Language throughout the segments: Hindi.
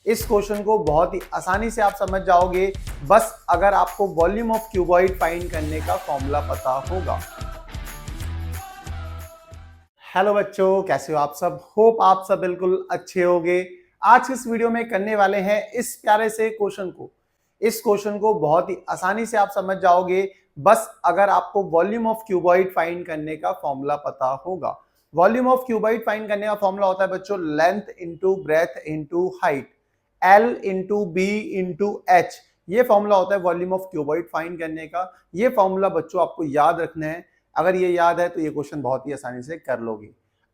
इस क्वेश्चन को बहुत ही आसानी से आप समझ जाओगे बस अगर आपको वॉल्यूम ऑफ क्यूबॉइड फाइंड करने का फॉर्मूला पता होगा। हेलो बच्चों, कैसे हो आप सब? होप आप सब बिल्कुल अच्छे होंगे। आज इस वीडियो में करने वाले हैं इस प्यारे से क्वेश्चन को। इस क्वेश्चन को बहुत ही आसानी से आप समझ जाओगे बस अगर आपको वॉल्यूम ऑफ क्यूबॉइड फाइंड करने का फॉर्मूला पता होगा। वॉल्यूम ऑफ क्यूबॉइड फाइंड करने का फॉर्मूला होता है बच्चों length into breadth into height, L into B into H. ये फॉर्मूला होता है वॉल्यूम ऑफ क्यूबॉइड फाइंड करने का। ये फॉर्मूला बच्चों आपको याद रखना है। अगर ये याद है तो ये क्वेश्चन बहुत ही आसानी से कर लोगे।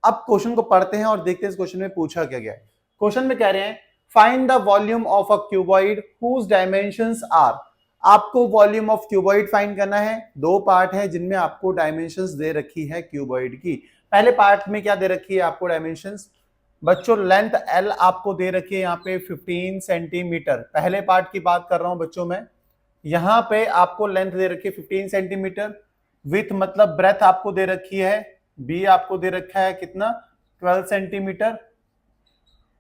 अब क्वेश्चन को पढ़ते हैं और देखते हैं इस क्वेश्चन में पूछा क्या गया है। क्वेश्चन में कह रहे हैं find the volume of a cuboid whose dimensions are. आपको वॉल्यूम ऑफ क्यूबॉइड फाइंड करना है। दो पार्ट है जिनमें आपको डायमेंशंस दे रखी है क्यूबॉइड की। पहले पार्ट में क्या दे रखी है आपको डायमेंशंस बच्चों? लेंथ L आपको दे रखी है यहाँ पे 15 सेंटीमीटर। पहले पार्ट की बात कर रहा हूं बच्चों मैं। यहाँ पे आपको लेंथ दे रखी है 15 सेंटीमीटर। विथ मतलब ब्रेथ आपको दे रखी है, B आपको दे रखा है कितना? 12 सेंटीमीटर।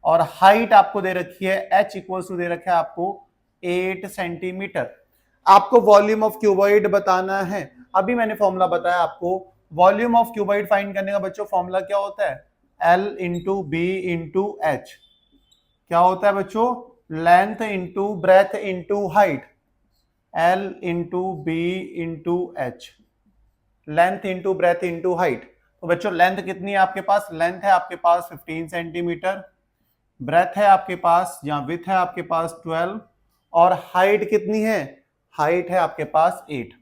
और हाइट आपको दे रखी है H इक्वल्स टू दे रखा है आपको 8 सेंटीमीटर। आपको वॉल्यूम ऑफ क्यूबॉइड बताना है। अभी मैंने फॉर्मूला बताया आपको। वॉल्यूम ऑफ क्यूबॉइड फाइंड करने का बच्चों फॉर्मूला क्या होता है? L into B into H. क्या होता है बच्चों? Length into breadth into height, L into B into H. Length into breadth into height. तो बच्चों लेंथ कितनी है आपके पास? लेंथ है आपके पास 15 सेंटीमीटर, ब्रेथ है आपके पास या विथ है आपके पास 12, और हाइट कितनी है? हाइट है आपके पास 8।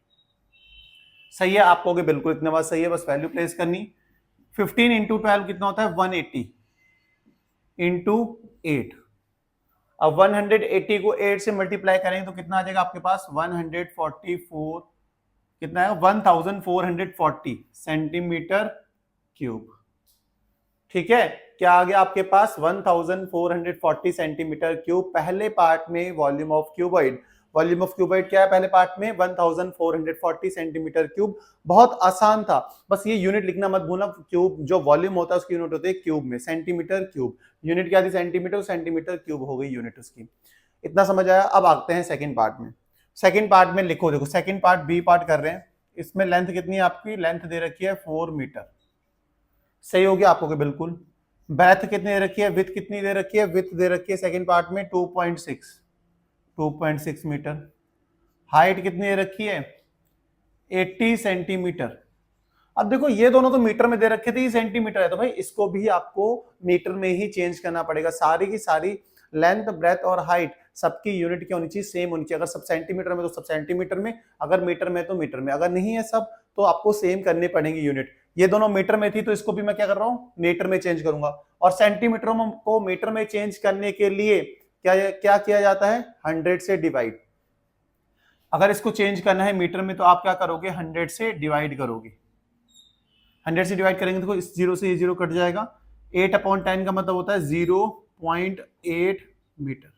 सही है? आप कहोगे बिल्कुल इतने बात सही है, बस वैल्यू प्लेस करनी। 15 इंटू 12 कितना होता है? 180 इंटू 8। अब 180 को 8 से मल्टीप्लाई करेंगे तो कितना आ जाएगा आपके पास? 144, कितना है? 1440 सेंटीमीटर क्यूब। ठीक है, क्या आ गया आपके पास? 1440 सेंटीमीटर क्यूब। पहले पार्ट में volume of cuboid. Volume of cuboid क्या है पहले पार्ट में? 1440 सेंटीमीटर क्यूब। बहुत आसान था, बस ये यूनिट लिखना मत भूलना। क्यूब जो वॉल्यूम होता है उसकी यूनिट होती है क्यूब में, सेंटीमीटर क्यूब। यूनिट क्या थी? सेंटीमीटर, सेंटीमीटर क्यूब हो गई यूनिट उसकी। इतना समझ आया? अब आते हैं सेकेंड पार्ट में। सेकेंड पार्ट में लिखो, देखो सेकेंड पार्ट बी पार्ट कर रहे हैं। इसमें लेंथ कितनी है आपकी? लेंथ दे रखी है 4 मीटर। सही हो गया आपको बिल्कुल। ब्रेथ कितनी दे रखी है? विथ कितनी दे रखी है? विथ दे रखी है सेकंड पार्ट में 2.6 मीटर। हाइट कितनी दे रखी है? 80 सेंटीमीटर। अब देखो ये दोनों तो मीटर में दे रखे थे, ये सेंटीमीटर है, तो भाई इसको भी आपको मीटर में ही चेंज करना पड़ेगा। सारी की सारी लेंथ ब्रेथ और हाइट सबकी यूनिट क्या होनी चाहिए? सेम होनी चाहिए। अगर सब सेंटीमीटर में तो सब सेंटीमीटर में, अगर मीटर में तो मीटर में, अगर नहीं है सब तो आपको सेम करने पड़ेंगे यूनिट। ये दोनों मीटर में थी तो इसको भी मैं क्या कर रहा हूँ? मीटर में चेंज करूंगा। और सेंटीमीटर को मीटर में चेंज करने के लिए क्या क्या किया जाता है? 100 से डिवाइड। अगर इसको चेंज करना है मीटर में तो आप क्या करोगे? 100 से डिवाइड करोगे। 100 से डिवाइड करेंगे तो इस 0 से ये 0 कट जाएगा। 8/10 का मतलब होता है 0.8 मीटर।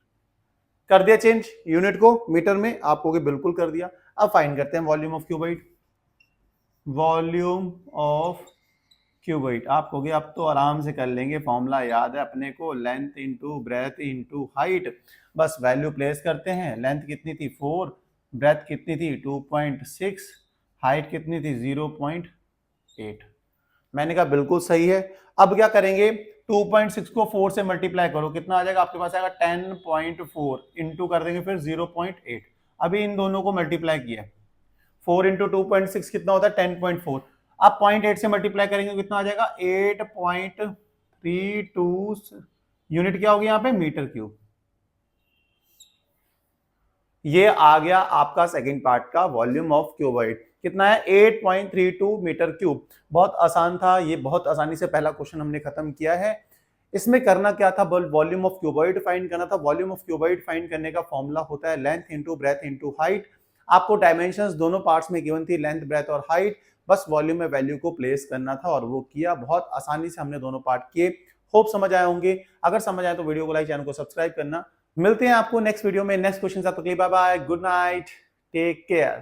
कर दिया चेंज यूनिट को मीटर में? आप कहोगे बिल्कुल कर दिया। अब फाइंड करते हैं volume of cuboid. Volume of cuboid आप कहोगे अब तो आराम से कर लेंगे, फॉर्मूला याद है अपने को, length into breadth into height. बस वैल्यू प्लेस करते हैं। लेंथ कितनी थी? 4, ब्रेथ कितनी थी? 2.6, हाइट कितनी थी? 0.8। मैंने कहा बिल्कुल सही है। अब क्या करेंगे? 2.6 को 4 से मल्टीप्लाई करो, कितना आ जाएगा आपके पास? आएगा 10.4 इंटू कर देंगे फिर 0.8। अभी इन दोनों को मल्टीप्लाई किया, 4 इंटू 2.6 कितना होता है? 10.4। अब 0.8 से मल्टीप्लाई करेंगे कितना आ जाएगा? 8.32। यूनिट क्या होगी यहाँ पे? Metre cube. ये आ गया आपका सेकंड पार्ट का वॉल्यूम ऑफ क्यूबॉइड। कितना है? 8.32 मीटर क्यूब। बहुत आसान था ये, बहुत आसानी से पहला क्वेश्चन हमने खत्म किया है। इसमें करना क्या था? वॉल्यूम ऑफ क्यूबॉइड फाइंड करना था। वॉल्यूम ऑफ क्यूबॉइड फाइंड करने का फॉर्मूला होता है length into breadth into height. आपको डायमेंशंस दोनों पार्ट्स में गिवन थी, लेंथ ब्रेथ और हाइट। बस वॉल्यूम में वैल्यू को प्लेस करना था और वो किया। बहुत आसानी से हमने दोनों पार्ट किए। होप समझ आए होंगे। अगर समझ आए तो वीडियो को लाइक, चैनल को सब्सक्राइब करना। मिलते हैं आपको नेक्स्ट वीडियो में नेक्स्ट क्वेश्चन। तब तक के लिए bye bye, good night, take care.